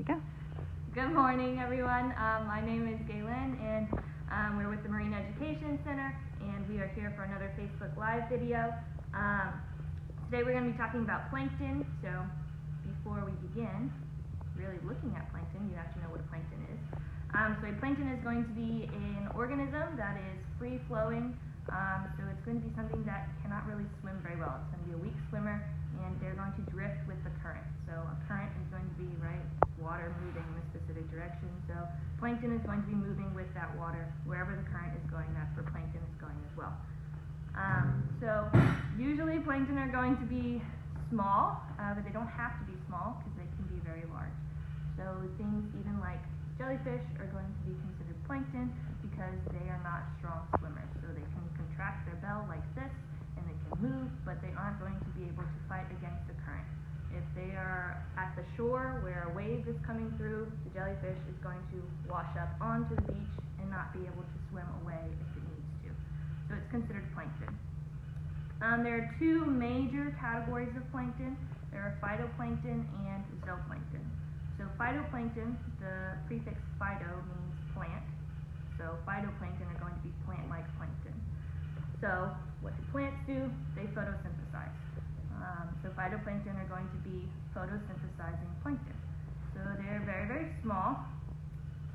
you go. Good morning, everyone. My name is Gaelyn, and we're with the Marine Education Center, and we are here for another Facebook Live video. Today we're going to be talking about plankton. So before we begin really looking at plankton, you have to know what a plankton is. So a plankton is going to be an organism that is free-flowing. So it's going to be something that cannot really swim very well. It's going to be a weak swimmer, and they're going to drift with the current. So a current is going to be, water moving in a specific direction. So plankton is going to be moving with that water. Wherever the current is going, that's where plankton is going as well. So usually plankton are going to be small, but they don't have to be small because they can be very large. So things even like jellyfish are going to be considered plankton because they are not strong swimmers. So they can contract their bell like this and they can move, but they aren't going to be able to fight against the current. If they are at the shore where a wave is coming through, the jellyfish is going to wash up onto the beach and not be able to swim away if it needs to. So it's considered plankton. There are two major categories of plankton. There are phytoplankton and zooplankton. So phytoplankton, the prefix phyto means plant. So phytoplankton are going to be plant-like plankton. So what do plants do? They photosynthesize. So phytoplankton are going to be photosynthesizing plankton. So they're very, very small,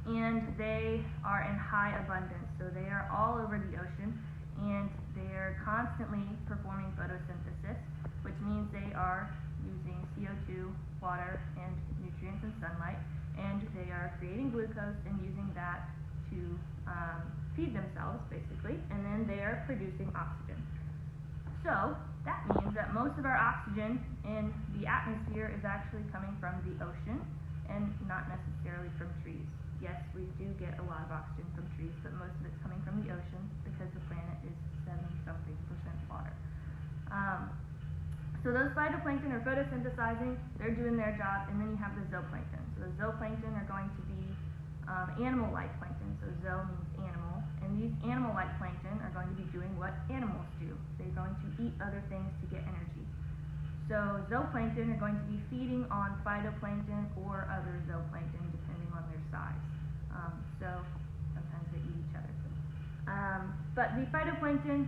and they are in high abundance. So they are all over the ocean, and they are constantly performing photosynthesis, which means they are using CO2, water, and nutrients and sunlight, and they are creating glucose and using that to feed themselves, basically, and then they are producing oxygen. So that means that most of our oxygen in the atmosphere is actually coming from the ocean and not necessarily from trees. Yes, we do get a lot of oxygen from trees, but most of it's coming from the ocean because the planet is 70-something% water. So those phytoplankton are photosynthesizing, they're doing their job, and then you have the zooplankton. So the zooplankton are going to be animal-like plankton. So zoo means animal, and these animal-like plankton are going to be doing what animals do. They're going to eat other things to get energy. So zooplankton are going to be feeding on phytoplankton or other zooplankton depending on their size. So sometimes they eat each other. But the phytoplankton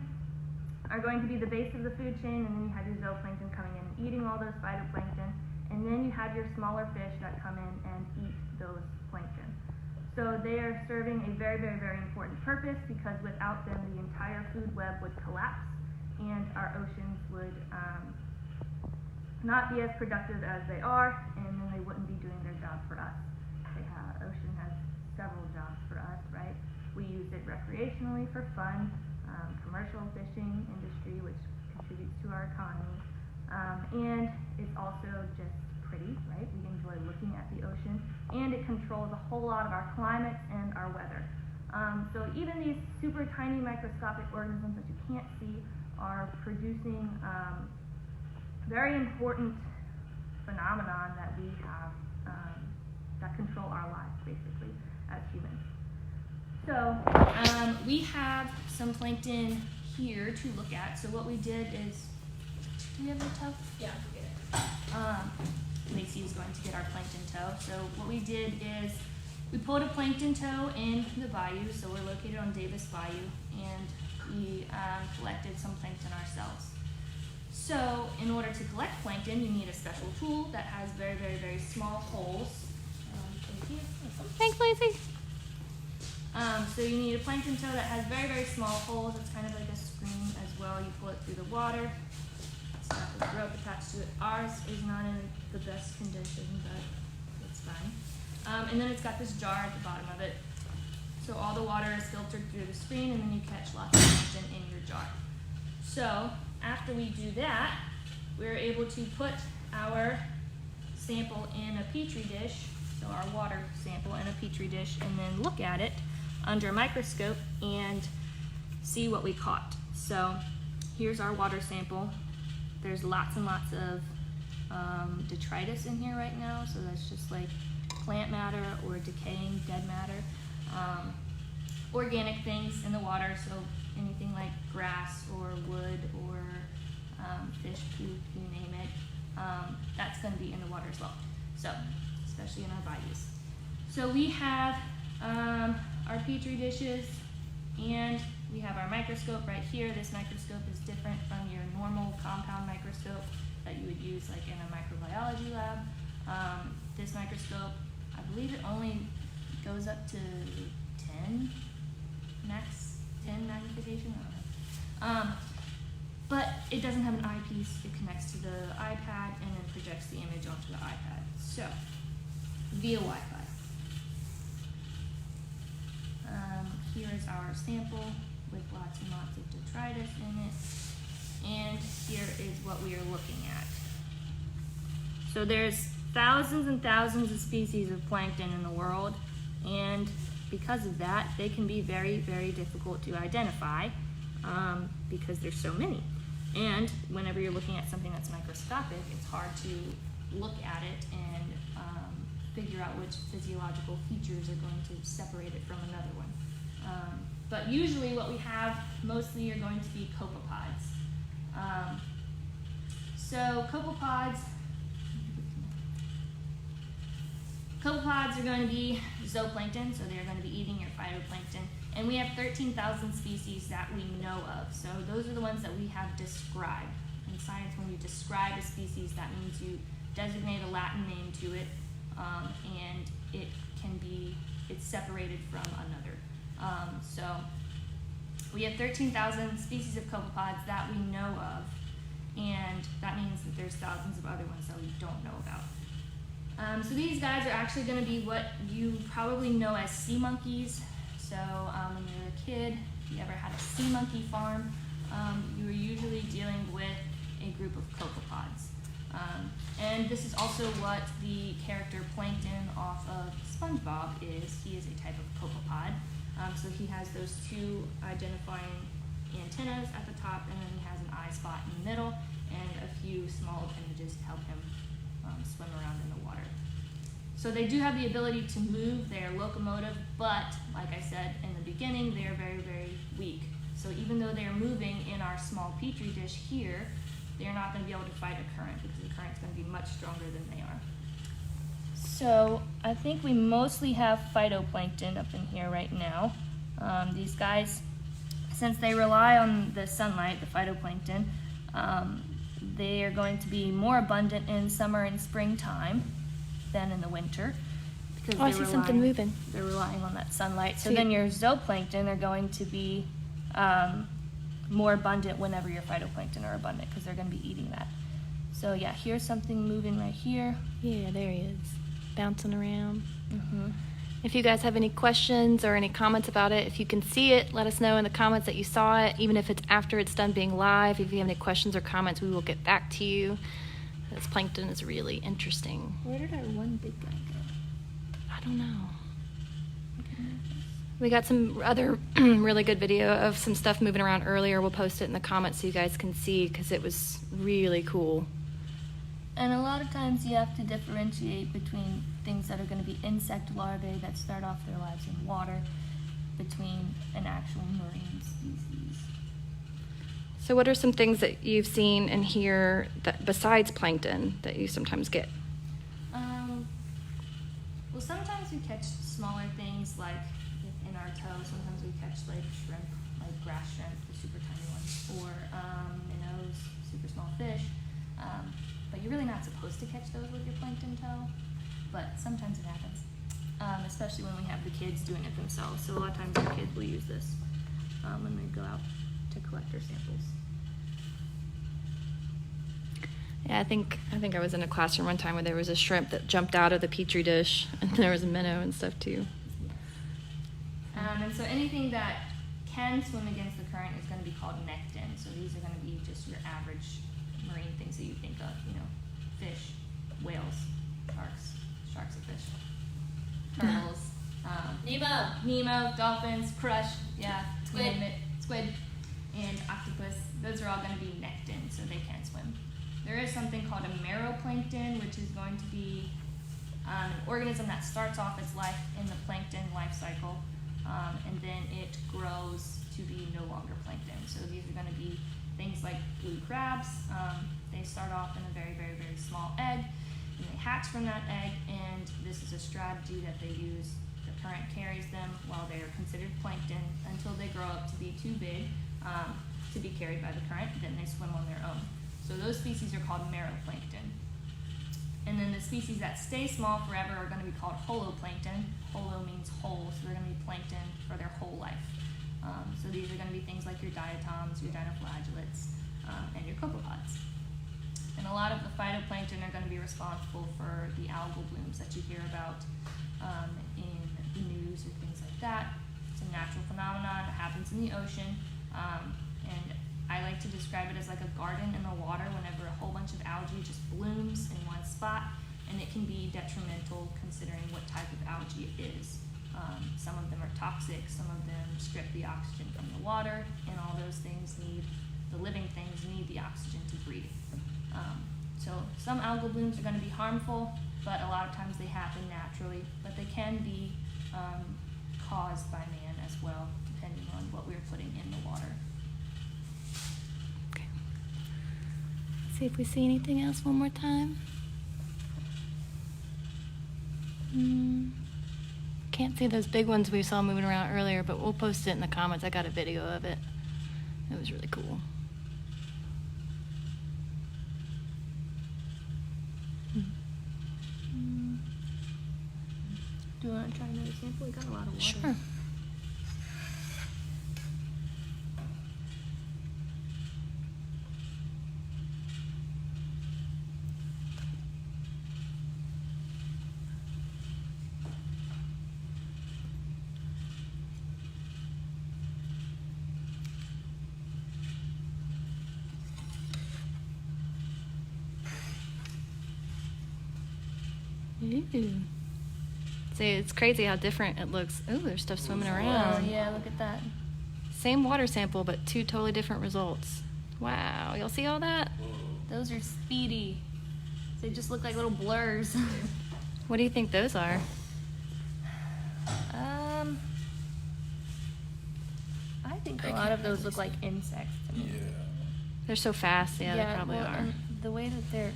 are going to be the base of the food chain, and then you have your zooplankton coming in and eating all those phytoplankton, and then you have your smaller fish that come in and eat those plankton. So they are serving a very, very, very important purpose because without them the entire food web would collapse and our oceans would not be as productive as they are, and then they wouldn't be doing their job for us. Ocean has several jobs for us, right? We use it recreationally for fun, commercial fishing industry, which contributes to our economy, and it's also just pretty, right? We enjoy looking at the ocean, and it controls a whole lot of our climate and our weather. So even these super tiny microscopic organisms that you can't see are producing very important phenomenon that we have that control our lives, basically, as humans. So we have some plankton here to look at. So what we did is, do we have a toe? Yeah, we get it. Lacey is going to get our plankton toe. So what we did is we pulled a plankton toe in the bayou. So we're located on Davis Bayou, and we collected some plankton ourselves. So in order to collect plankton, you need a special tool that has very, very, very small holes. Thanks, Lacey. So you need a plankton toe that has very, very small holes. It's kind of like a screen as well. You pull it through the water. It's got this rope attached to it. Ours is not in the best condition, but it's fine. And then it's got this jar at the bottom of it. So all the water is filtered through the screen, and then you catch lots of plankton in your jar. So after we do that, we're able to put our sample in a petri dish, so our water sample in a petri dish, and then look at it under a microscope and see what we caught. So here's our water sample. There's lots and lots of detritus in here right now, so that's just like plant matter or decaying dead matter, organic things in the water, so anything like grass or wood or fish poop, you name it, that's going to be in the water as well. So especially in our bayous. So we have our petri dishes, and we have our microscope right here. This microscope is different from your normal compound microscope that you would use like in a microbiology lab. This microscope, I believe it only goes up to 10 max, 10 magnification, I don't know. But it doesn't have an eyepiece. It connects to the iPad and then projects the image onto the iPad. So, via Wi-Fi. Here is our sample with lots and lots of detritus in it. And here is what we are looking at. So there's thousands and thousands of species of plankton in the world, and because of that, they can be very, very difficult to identify because there's so many. And whenever you're looking at something that's microscopic, it's hard to look at it and figure out which physiological features are going to separate it from another one. But usually what we have mostly are going to be copepods. So copepods are going to be zooplankton, so they're going to be eating your phytoplankton. And we have 13,000 species that we know of. So those are the ones that we have described. In science, when you describe a species, that means you designate a Latin name to it, and it's separated from another. So we have 13,000 species of copepods that we know of, and that means that there's thousands of other ones that we don't know about. So these guys are actually going to be what you probably know as sea monkeys. So when you were a kid, if you ever had a sea monkey farm, you were usually dealing with a group of copepods. And this is also what the character Plankton off of SpongeBob is. He is a type of copepod. So he has those two identifying antennas at the top, and then he has an eye spot in the middle, and a few small appendages to help him swim around in the water. So they do have the ability to move, they are locomotive, but like I said in the beginning, they are very, very weak. So even though they are moving in our small petri dish here, they are not going to be able to fight a current because the current is going to be much stronger than they are. So I think we mostly have phytoplankton up in here right now. These guys, since they rely on the sunlight, the phytoplankton, they are going to be more abundant in summer and springtime than in the winter. Because I see something moving. They're relying on that sunlight. So then your zooplankton are going to be more abundant whenever your phytoplankton are abundant because they're going to be eating that. So yeah, here's something moving right here. Yeah, there he is, bouncing around. Mm-hmm. If you guys have any questions or any comments about it, if you can see it, let us know in the comments that you saw it, even if it's after it's done being live. If you have any questions or comments, we will get back to you. This plankton is really interesting. Where did our one big guy go? I don't know. We got some other really good video of some stuff moving around earlier. We'll post it in the comments so you guys can see because it was really cool. And a lot of times you have to differentiate between things that are going to be insect larvae that start off their lives in water between an actual marine species. So what are some things that you've seen and hear that besides plankton that you sometimes get? Well, sometimes we catch smaller things like in our toe. Sometimes we catch like shrimp, like grass shrimp, the super tiny ones, or minnows, super small fish. But you're really not supposed to catch those with your plankton toe, but sometimes it happens, especially when we have the kids doing it themselves. So a lot of times our kids will use this when they go out to collect their samples. Yeah, I think I was in a classroom one time where there was a shrimp that jumped out of the petri dish, and there was a minnow and stuff too. And so anything that can swim against the current is going to be called nekton. So these are going to be just your average marine things that you think of, fish, whales, sharks are fish, turtles, Nemo, dolphins, crush, squid, and octopus. Those are all going to be nekton, so they can't swim. There is something called a meroplankton, which is going to be an organism that starts off its life in the plankton life cycle, and then it grows to be no longer plankton. So these are going to be things like blue crabs. They start off in a very, very, very small egg, and they hatch from that egg, and this is a strategy that they use. The current carries them while they are considered plankton until they grow up to be too big to be carried by the current, then they swim on their own. So those species are called meroplankton. And then the species that stay small forever are going to be called holoplankton. Holo means whole, so they're going to be plankton for their whole life. So these are going to be things like your diatoms, your dinoflagellates, and your copepods. And a lot of the phytoplankton are going to be responsible for the algal blooms that you hear about in the news or things like that. It's a natural phenomenon. It happens in the ocean. And I like to describe it as like a garden in the water whenever a whole bunch of algae just blooms in one spot, and it can be detrimental considering what type of algae it is. Some of them are toxic, some of them strip the oxygen from the water, and all those things the living things need the oxygen to breathe. So some algal blooms are going to be harmful, but a lot of times they happen naturally, but they can be caused by man as well, depending on what we're putting in the water. Okay. See if we see anything else one more time. Can't see those big ones we saw moving around earlier, but we'll post it in the comments. I got a video of it. It was really cool. Do you want to try another sample? We got a lot of water. Sure. Ooh. See, it's crazy how different it looks. Ooh, there's stuff swimming around. Oh, yeah, look at that. Same water sample, but two totally different results. Wow, y'all see all that? Those are speedy. They just look like little blurs. What do you think those are? I think a lot of those look like insects to me. They're so fast. Yeah, they probably well, are. and the way that they're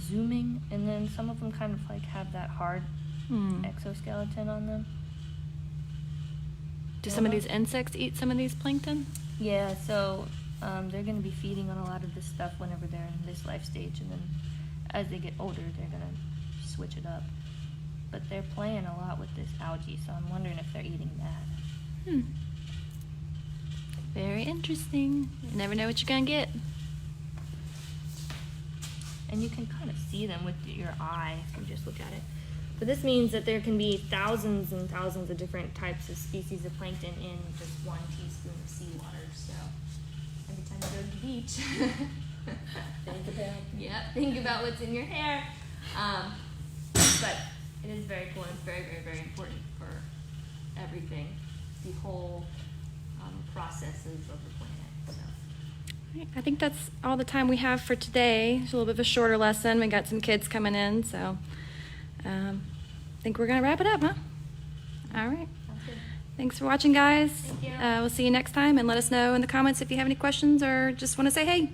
zooming, and then some of them kind of like have that hard exoskeleton on them. Do some of these insects eat some of these plankton? Yeah, so they're going to be feeding on a lot of this stuff whenever they're in this life stage, and then as they get older, they're going to switch it up. But they're playing a lot with this algae, so I'm wondering if they're eating that. Very interesting. You never know what you're going to get. And you can kind of see them with your eye if you just look at it. But this means that there can be thousands and thousands of different types of species of plankton in just 1 teaspoon of seawater. So every time you go to the beach, think about what's in your hair. But it is very cool, and it's very, very, very important for everything, the whole processes of the planet. So. I think that's all the time we have for today. It's a little bit of a shorter lesson. We got some kids coming in, so I think we're going to wrap it up, huh? All right. Sounds good. Thanks for watching, guys. Thank you. We'll see you next time, and let us know in the comments if you have any questions or just want to say hey.